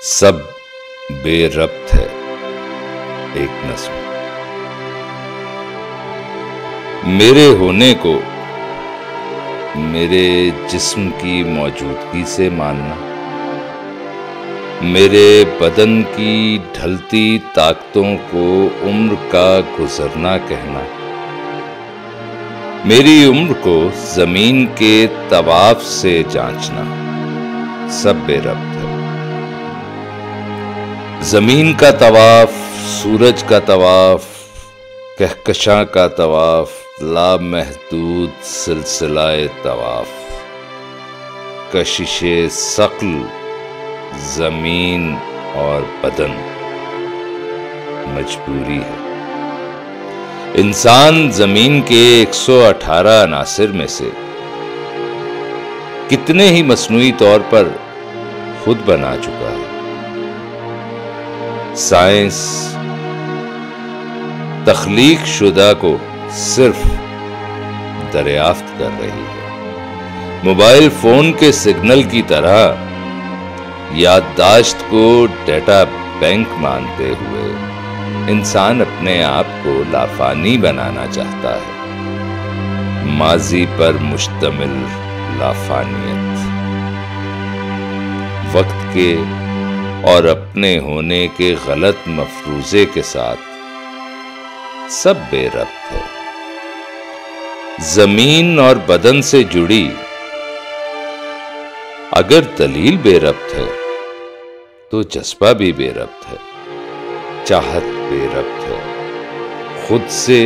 सब बेरब्त है एक नस्म। मेरे होने को मेरे जिस्म की मौजूदगी से मानना, मेरे बदन की ढलती ताकतों को उम्र का गुजरना कहना, मेरी उम्र को जमीन के तवाफ से जांचना, सब बेरब्त है। जमीन का तवाफ, सूरज का तवाफ, कहकशां का तवाफ, लामहदूद सिलसिलाए तवाफ, कशिशे सक्ल जमीन और बदन मजबूरी है। इंसान जमीन के 118 अनासिर में से कितने ही मसनूई तौर पर खुद बना चुका है। साइंस तख्लीक शुदा को सिर्फ दरियाफ्त कर रही है। मोबाइल फोन के सिग्नल की तरह याददाश्त को डेटा बैंक मानते हुए इंसान अपने आप को लाफानी बनाना चाहता है। माजी पर मुश्तमिल लाफानियत, वक्त के और अपने होने के गलत मफरूजे के साथ सब बेरब्त है। जमीन और बदन से जुड़ी अगर दलील बेरब्त है तो जज्बा भी बेरब्त है, चाहत बेरब्त है, खुद से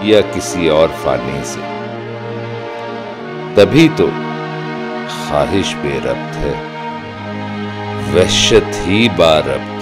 या किसी और फानी से। तभी तो ख्वाहिश बेरब्त है, वहशत ही बारब्त